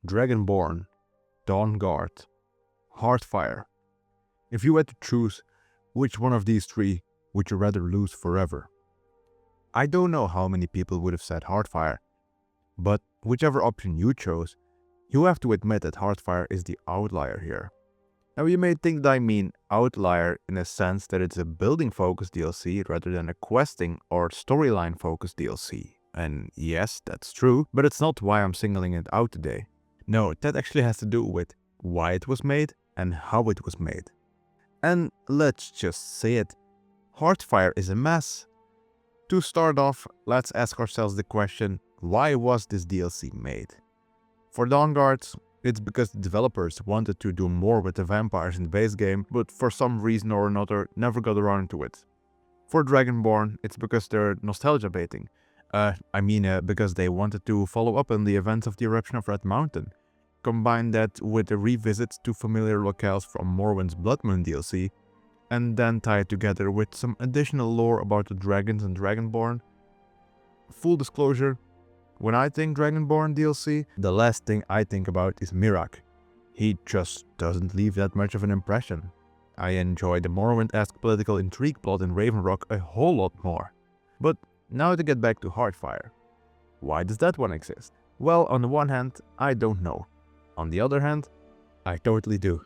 Dragonborn, Dawnguard, Heartfire. If you had to choose, which one of these three would you rather lose forever? I don't know how many people would have said Heartfire, but whichever option you chose, you have to admit that Heartfire is the outlier here. Now you may think that I mean outlier in a sense that it's a building focused DLC rather than a questing or storyline focused DLC. And yes, that's true, but it's not why I'm singling it out today. No, that actually has to do with why it was made and how it was made. And let's just say it, Heartfire is a mess. To start off, let's ask ourselves the question, why was this DLC made? For Dawnguard, it's because the developers wanted to do more with the vampires in the base game, but for some reason or another never got around to it. For Dragonborn, it's because they're nostalgia baiting. Because they wanted to follow up on the events of the eruption of Red Mountain. Combine that with the revisits to familiar locales from Morwind's Blood Moon DLC, and then tie it together with some additional lore about the dragons and Dragonborn. Full disclosure, when I think Dragonborn DLC, the last thing I think about is Mirak. He just doesn't leave that much of an impression. I enjoy the Morrowind-esque political intrigue plot in Ravenrock a whole lot more. But now to get back to Heartfire. Why does that one exist? Well, on the one hand, I don't know. On the other hand, I totally do.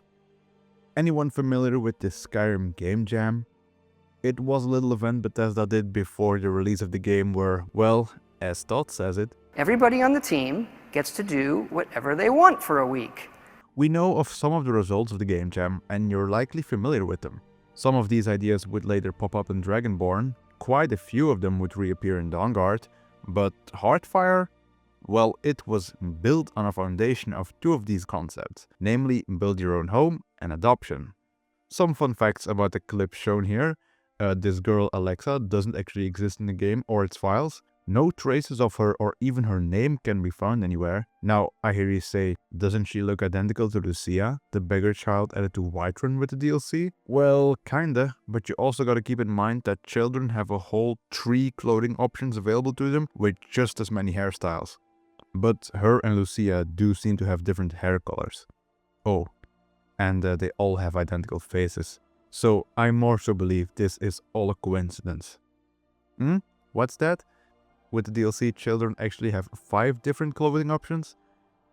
Anyone familiar with the Skyrim game jam? It was a little event Bethesda did before the release of the game where, well, as Todd says it, everybody on the team gets to do whatever they want for a week. We know of some of the results of the game jam and you're likely familiar with them. Some of these ideas would later pop up in Dragonborn, quite a few of them would reappear in Dawnguard, but Heartfire? Well, it was built on a foundation of two of these concepts, namely build your own home and adoption. Some fun facts about the clip shown here. This girl Alexa doesn't actually exist in the game or its files. No traces of her or even her name can be found anywhere. Now, I hear you say, doesn't she look identical to Lucia, the beggar child added to Whiterun with the DLC? Well, kinda, but you also gotta keep in mind that children have a whole 3 clothing options available to them with just as many hairstyles. But her and Lucia do seem to have different hair colors. Oh, and they all have identical faces. So I more so believe this is all a coincidence. What's that? With the DLC, children actually have 5 different clothing options?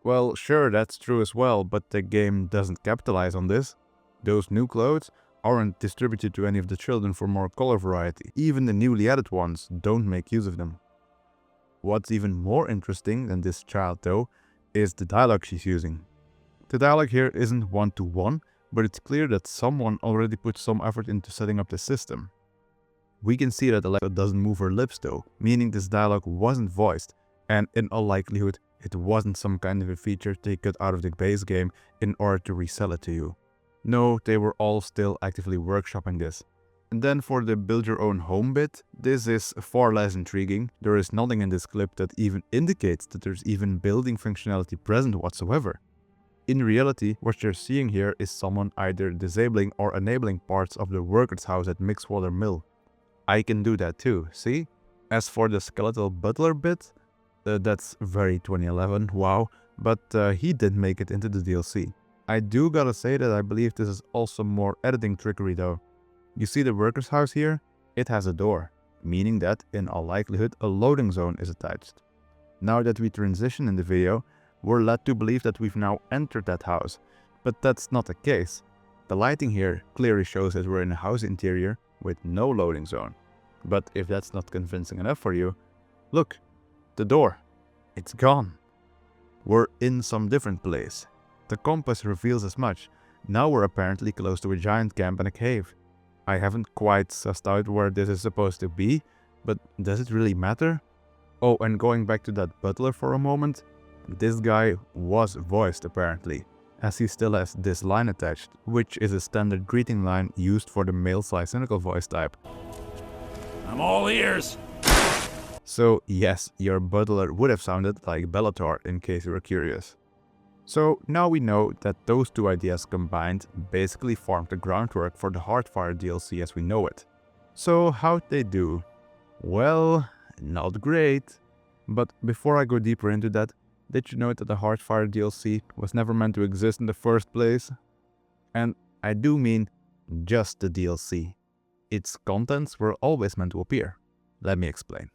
Well, sure, that's true as well, but the game doesn't capitalize on this. Those new clothes aren't distributed to any of the children for more color variety. Even the newly added ones don't make use of them. What's even more interesting than this child though, is the dialogue she's using. The dialogue here isn't one-to-one, but it's clear that someone already put some effort into setting up the system. We can see that Alexa doesn't move her lips though, meaning this dialogue wasn't voiced, and in all likelihood, it wasn't some kind of a feature they cut out of the base game in order to resell it to you. No, they were all still actively workshopping this. And then for the build your own home bit, this is far less intriguing. There is nothing in this clip that even indicates that there's even building functionality present whatsoever. In reality, what you're seeing here is someone either disabling or enabling parts of the worker's house at Mixwater Mill. I can do that too, see? As for the skeletal butler bit, that's very 2011, wow, but he didn't make it into the DLC. I do gotta say that I believe this is also more editing trickery though. You see the worker's house here? It has a door, meaning that in all likelihood a loading zone is attached. Now that we transition in the video, we're led to believe that we've now entered that house, but that's not the case. The lighting here clearly shows that we're in a house interior with no loading zone. But if that's not convincing enough for you, look, the door, it's gone. We're in some different place. The compass reveals as much. Now we're apparently close to a giant camp and a cave. I haven't quite sussed out where this is supposed to be, but does it really matter? Oh, and going back to that butler for a moment, this guy was voiced apparently, as he still has this line attached, which is a standard greeting line used for the male cynical voice type. I'm all ears! So yes, your butler would have sounded like Bellator in case you were curious. So now we know that those two ideas combined basically formed the groundwork for the Heartfire DLC as we know it. So how'd they do? Well, not great. But before I go deeper into that, Did you know that the Heartfire DLC was never meant to exist in the first place? And I do mean just the DLC. Its contents were always meant to appear. Let me explain.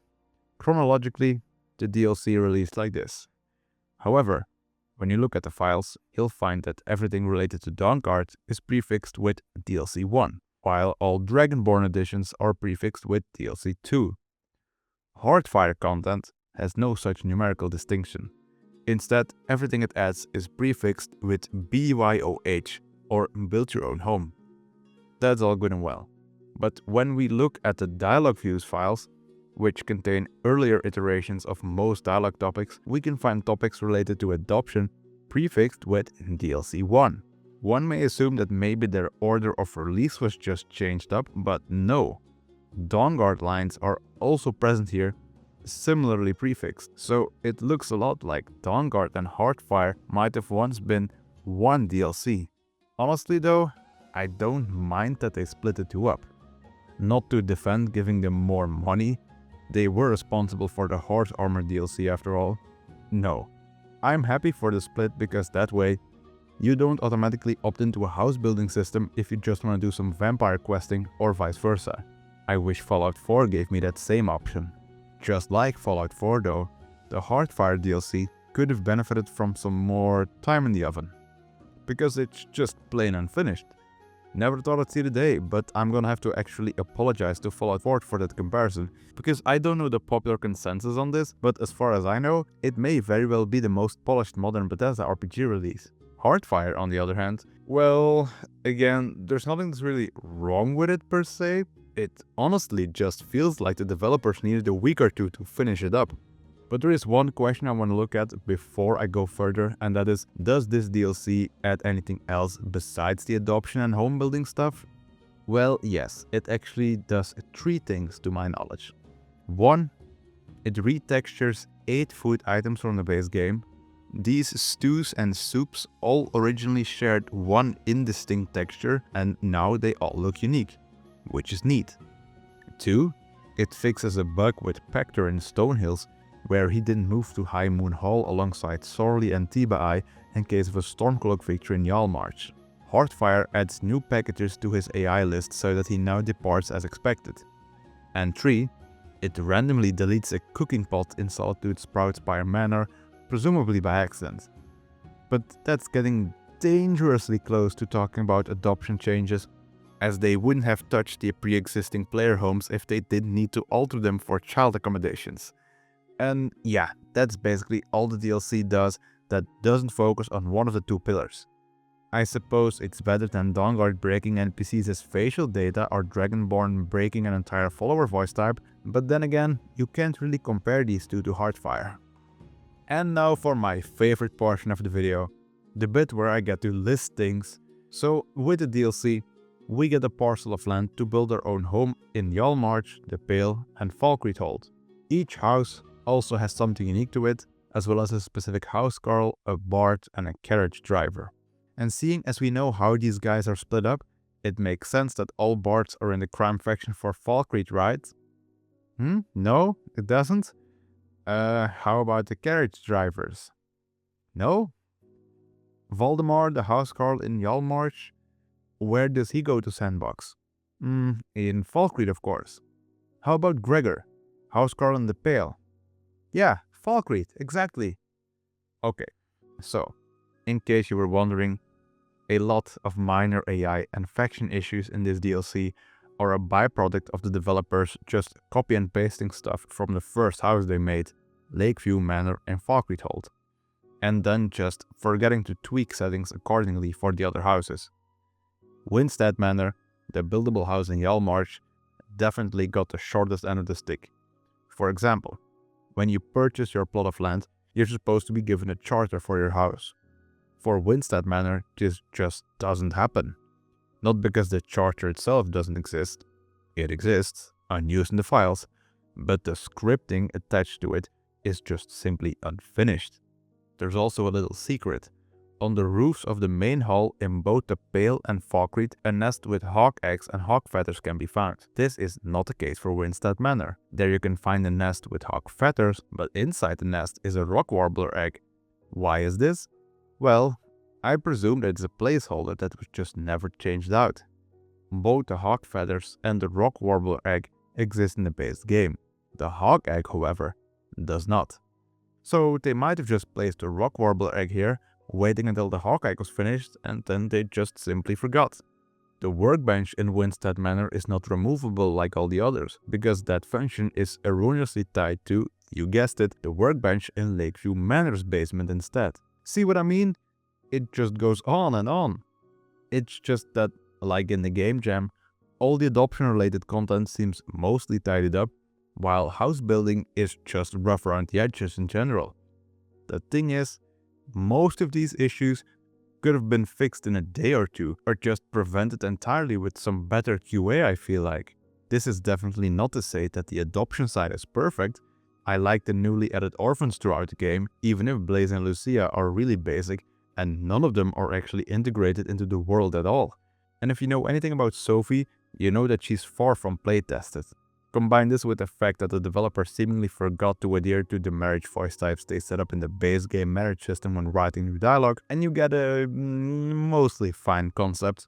Chronologically, the DLC released like this. However, when you look at the files, you'll find that everything related to Dawnguard is prefixed with DLC 1, while all Dragonborn editions are prefixed with DLC 2. Heartfire content has no such numerical distinction. Instead, everything it adds is prefixed with BYOH, or Build Your Own Home. That's all good and well. But when we look at the dialogue views files, which contain earlier iterations of most dialogue topics, we can find topics related to adoption prefixed with DLC 1. One may assume that maybe their order of release was just changed up, but no. Dawnguard lines are also present here, similarly prefixed, so it looks a lot like Dawnguard and Heartfire might have once been one DLC. Honestly though, I don't mind that they split the two up. Not to defend giving them more money, they were responsible for the Horse Armor DLC after all. No, I'm happy for the split because that way, you don't automatically opt into a house building system if you just want to do some vampire questing or vice versa. I wish Fallout 4 gave me that same option. Just like Fallout 4 though, the Heartfire DLC could have benefited from some more time in the oven. Because it's just plain unfinished. Never thought I'd see the day, but I'm gonna have to actually apologize to Fallout 4 for that comparison, because I don't know the popular consensus on this, but as far as I know, it may very well be the most polished modern Bethesda RPG release. Heartfire, on the other hand, well, again, there's nothing that's really wrong with it per se. It honestly just feels like the developers needed a week or two to finish it up. But there is one question I want to look at before I go further, and that is, does this DLC add anything else besides the adoption and home building stuff? Well, yes, it actually does 3 things to my knowledge. 1. It retextures 8 food items from the base game. These stews and soups all originally shared one indistinct texture, and now they all look unique, which is neat. 2. It fixes a bug with Pector in Stonehills, where he didn't move to High Moon Hall alongside Sorley and Tiba in case of a Stormcloak victory in Yalmarch. Heartfire adds new packages to his AI list so that he now departs as expected. And 3. It randomly deletes a cooking pot in Solitude Sproutspire Manor, presumably by accident. But that's getting dangerously close to talking about adoption changes, as they wouldn't have touched the pre-existing player homes if they didn't need to alter them for child accommodations. And yeah, that's basically all the DLC does that doesn't focus on one of the 2 pillars. I suppose it's better than Dawnguard breaking NPCs as facial data or Dragonborn breaking an entire follower voice type, but then again, you can't really compare these two to Heartfire. And now for my favorite portion of the video, the bit where I get to list things. So with the DLC, we get a parcel of land to build our own home in Yalmarch, the Pale and Falkreathold. Each house also has something unique to it, as well as a specific housecarl, a bard and a carriage driver. And seeing as we know how these guys are split up, it makes sense that all bards are in the crime faction for Falkreath, right? No, it doesn't? How about the carriage drivers? No? Valdemar, the housecarl in Yalmarch? Where does he go to sandbox? In Falkreath, of course. How about Gregor, housecarl in the Pale? Yeah, Falkreath, exactly. Okay, so, in case you were wondering, a lot of minor AI and faction issues in this DLC are a byproduct of the developers just copy and pasting stuff from the first house they made, Lakeview Manor in Falkreathold, and then just forgetting to tweak settings accordingly for the other houses. Winstead Manor, the buildable house in Yalmarch, definitely got the shortest end of the stick. For example, when you purchase your plot of land, you're supposed to be given a charter for your house. For Winstead Manor, this just doesn't happen. Not because the charter itself doesn't exist. It exists, unused in the files, but the scripting attached to it is just simply unfinished. There's also a little secret. On the roofs of the main hall in both the Pale and Falkreath, a nest with hawk eggs and hawk feathers can be found. This is not the case for Winstead Manor. There you can find a nest with hawk feathers, but inside the nest is a rock warbler egg. Why is this? Well, I presume that it's a placeholder that was just never changed out. Both the hawk feathers and the rock warbler egg exist in the base game. The hawk egg, however, does not. So they might have just placed the rock warbler egg here, waiting until the hawk egg was finished, and then they just simply forgot. The workbench in Winstead Manor is not removable like all the others, because that function is erroneously tied to, you guessed it, the workbench in Lakeview Manor's basement instead. See what I mean? It just goes on and on. It's just that, like in the game jam, all the adoption related content seems mostly tidied up, while house building is just rough around the edges in general. The thing is, most of these issues could have been fixed in a day or two, or just prevented entirely with some better QA, I feel like. This is definitely not to say that the adoption side is perfect. I like the newly added orphans throughout the game, even if Blaze and Lucia are really basic, and none of them are actually integrated into the world at all. And if you know anything about Sophie, you know that she's far from playtested. Combine this with the fact that the developer seemingly forgot to adhere to the marriage voice types they set up in the base game marriage system when writing new dialogue, and you get a mostly fine concept.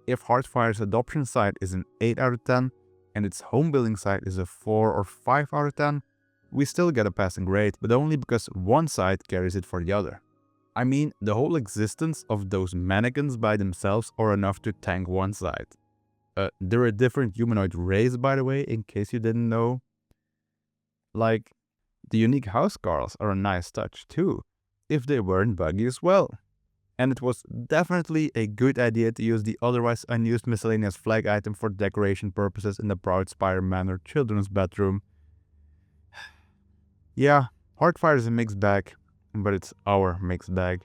If Heartfire's adoption side is an 8 out of 10, and its home building side is a 4 or 5 out of 10, we still get a passing grade, but only because one side carries it for the other. I mean, the whole existence of those mannequins by themselves are enough to tank one side. They're a different humanoid race, by the way, in case you didn't know. Like, the unique house carls are a nice touch too, if they weren't buggy as well. And it was definitely a good idea to use the otherwise unused miscellaneous flag item for decoration purposes in the Proudspire Manor children's bedroom. Yeah, Heartfire is a mixed bag, but it's our mixed bag.